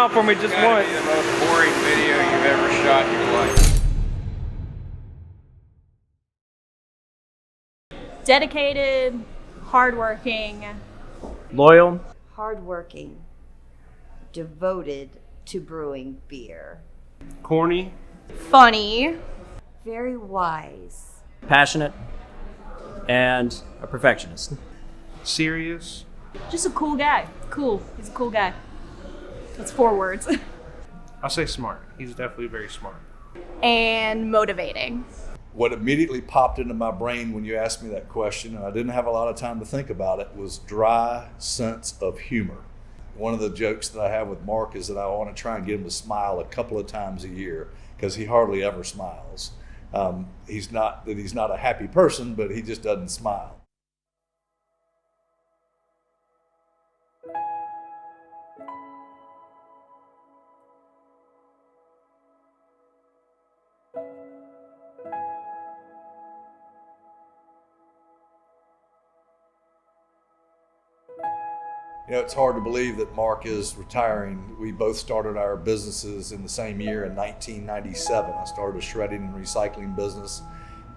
out for me just once. The most boring video you've ever shot in your life. Dedicated, hardworking, Loyal. Hardworking, devoted to brewing beer. Corny. funny, Very wise. Passionate, and a perfectionist. Serious. just a cool guy. Cool. He's a cool guy. That's 4 words. I'll say smart. He's definitely very smart. And motivating. What immediately popped into my brain when you asked me that question, and I didn't have a lot of time to think about it, was dry sense of humor. One of the jokes that I have with Mark is that I want to try and get him to smile a couple of times a year because he hardly ever smiles. He's not a happy person, but he just doesn't smile. You know, it's hard to believe that Mark is retiring. We both started our businesses in the same year in 1997. I started a shredding and recycling business.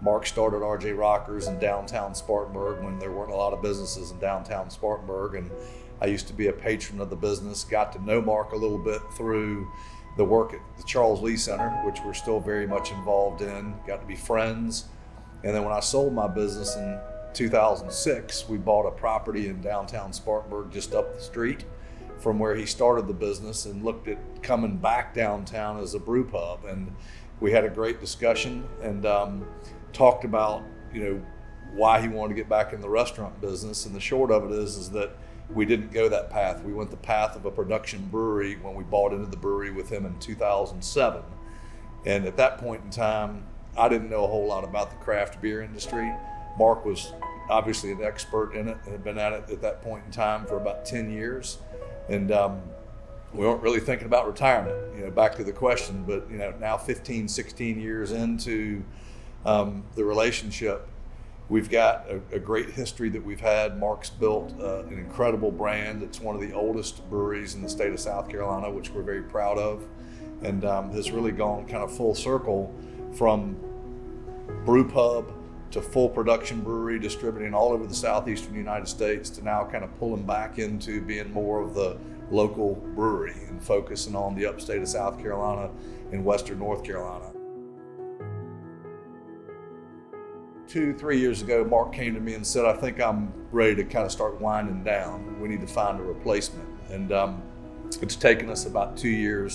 Mark started RJ Rockers in downtown Spartanburg when there weren't a lot of businesses in downtown Spartanburg. And I used to be a patron of the business, got to know Mark a little bit through the work at the Charles Lee Center, which we're still very much involved in, got to be friends. And then when I sold my business in 2006, we bought a property in downtown Spartanburg just up the street from where he started the business and looked at coming back downtown as a brew pub. And we had a great discussion and talked about, you know, why he wanted to get back in the restaurant business. And the short of it is that we didn't go that path. We went the path of a production brewery when we bought into the brewery with him in 2007. And at that point in time, I didn't know a whole lot about the craft beer industry. Mark was obviously an expert in it and had been at it at that point in time for about 10 years. And we weren't really thinking about retirement, you know, back to the question, but, you know, now 15, 16 years into the relationship, we've got a great history that we've had. Mark's built an incredible brand. It's one of the oldest breweries in the state of South Carolina, which we're very proud of, and has really gone kind of full circle from brew pub to full production brewery, distributing all over the southeastern United States, to now kind of pulling back into being more of the local brewery and focusing on the upstate of South Carolina and western North Carolina. 2-3 years ago, Mark came to me and said, I think I'm ready to kind of start winding down. We need to find a replacement. And it's taken us about 2 years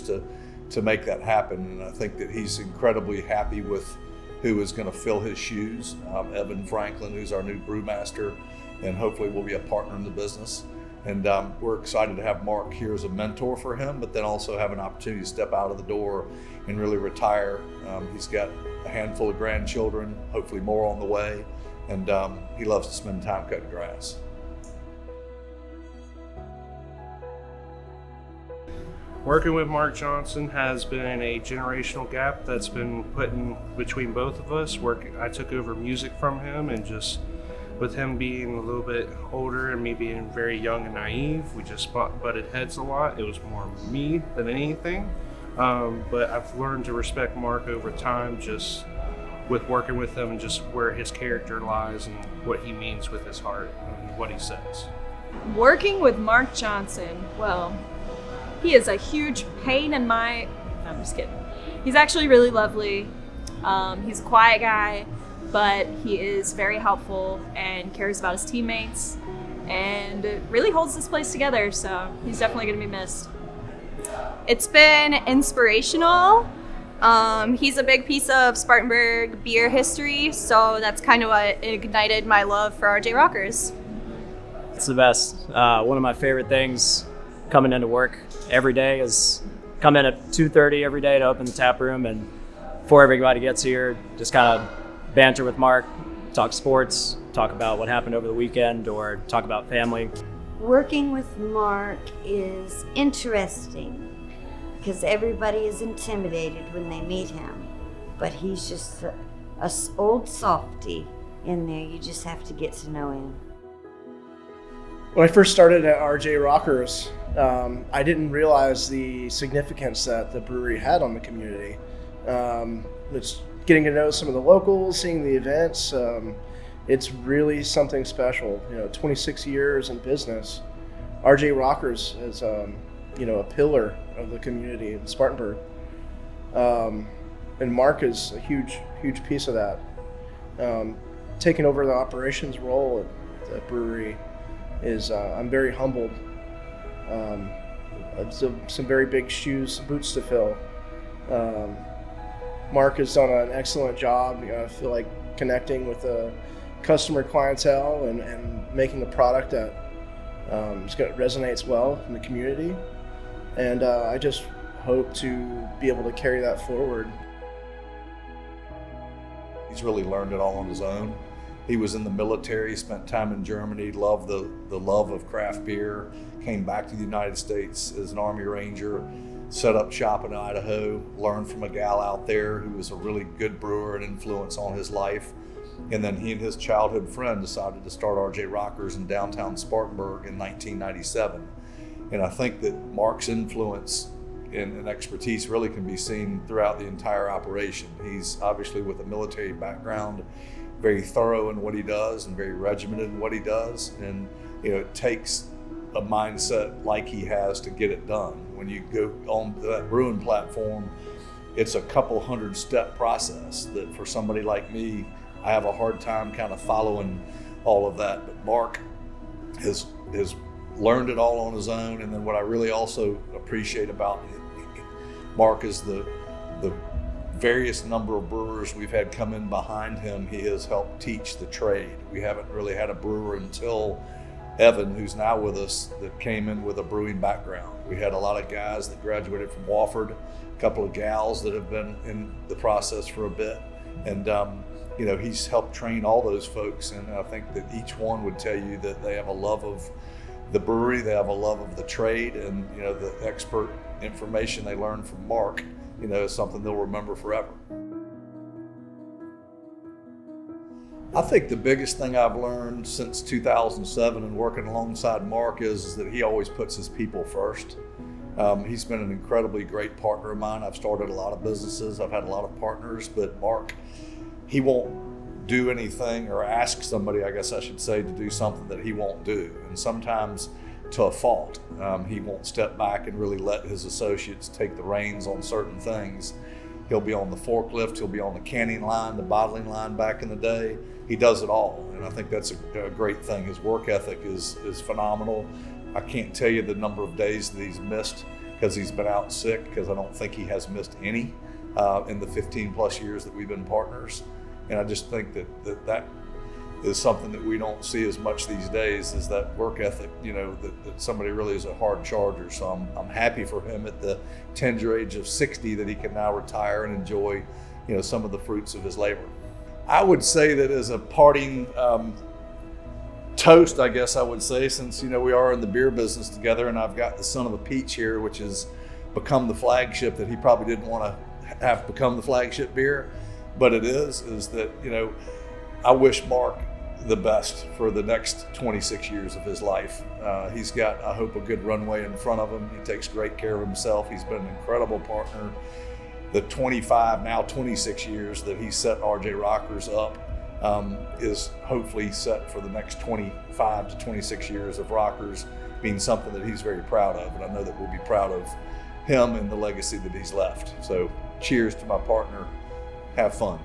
to make that happen. And I think that he's incredibly happy with who is going to fill his shoes. Evan Franklin, who's our new brewmaster, and hopefully will be a partner in the business. And we're excited to have Mark here as a mentor for him, but then also have an opportunity to step out of the door and really retire. He's got a handful of grandchildren, hopefully more on the way, and he loves to spend time cutting grass. Working with Mark Johnson has been a generational gap that's been put in between both of us. I took over music from him, and just with him being a little bit older and me being very young and naive, we just butted heads a lot. It was more me than anything. But I've learned to respect Mark over time, just with working with him and just where his character lies and what he means with his heart and what he says. Working with Mark Johnson, well, he is a huge pain in my... No, I'm just kidding. He's actually really lovely. He's a quiet guy, but he is very helpful and cares about his teammates and really holds this place together, so he's definitely going to be missed. It's been inspirational. He's a big piece of Spartanburg beer history, so that's kind of what ignited my love for RJ Rockers. It's the best. One of my favorite things coming into work every day is come in at 2:30 every day to open the tap room, and before everybody gets here, just kind of banter with Mark, talk sports, talk about what happened over the weekend, or talk about family. Working with Mark is interesting because everybody is intimidated when they meet him, but he's just a old softy in there. You just have to get to know him. When I first started at RJ Rockers, I didn't realize the significance that the brewery had on the community. It's getting to know some of the locals, seeing the events. It's really something special. 26 years in business. RJ Rockers is, a pillar of the community in Spartanburg. And Mark is a huge piece of that. Taking over the operations role at the brewery is, I'm very humbled. Some very big boots to fill. Mark has done an excellent job. I feel like connecting with the customer clientele and making a product that resonates well in the community. And I just hope to be able to carry that forward. He's really learned it all on his own. He was in the military, spent time in Germany, loved the love of craft beer, came back to the United States as an Army Ranger, set up shop in Idaho, learned from a gal out there who was a really good brewer and influence on his life. And then he and his childhood friend decided to start RJ Rockers in downtown Spartanburg in 1997. And I think that Mark's influence and expertise really can be seen throughout the entire operation. He's obviously with a military background, very thorough in what he does and very regimented in what he does. And it takes a mindset like he has to get it done. When you go on that brewing platform, it's a couple 100-step process that for somebody like me, I have a hard time kind of following all of that. But Mark has learned it all on his own. And then what I really also appreciate about Mark is the various number of brewers we've had come in behind him. He has helped teach the trade. We haven't really had a brewer until Evan, who's now with us, that came in with a brewing background. We had a lot of guys that graduated from Wofford, a couple of gals that have been in the process for a bit. And he's helped train all those folks. And I think that each one would tell you that they have a love of the brewery, they have a love of the trade, and the expert information they learned from Mark is something they'll remember forever. I think the biggest thing I've learned since 2007 and working alongside Mark is that he always puts his people first. He's been an incredibly great partner of mine. I've started a lot of businesses, I've had a lot of partners, but Mark, he won't do anything or ask somebody, I guess I should say, to do something that he won't do. And sometimes to a fault. He won't step back and really let his associates take the reins on certain things. He'll be on the forklift, he'll be on the canning line, the bottling line back in the day. He does it all, and I think that's a great thing. His work ethic is phenomenal. I can't tell you the number of days that he's missed because he's been out sick, because I don't think he has missed any in the 15 plus years that we've been partners. And I just think that is something that we don't see as much these days, is that work ethic, that somebody really is a hard charger. So I'm happy for him at the tender age of 60 that he can now retire and enjoy, some of the fruits of his labor. I would say that as a parting toast, I guess I would say, since, we are in the beer business together, and I've got the Son of a Peach here, which has become the flagship that he probably didn't want to have become the flagship beer, but it is that, I wish Mark the best for the next 26 years of his life. He's got, I hope, a good runway in front of him. He takes great care of himself. He's been an incredible partner. The 25, now 26 years that he set RJ Rockers up is hopefully set for the next 25 to 26 years of Rockers being something that he's very proud of. And I know that we'll be proud of him and the legacy that he's left. So cheers to my partner. Have fun.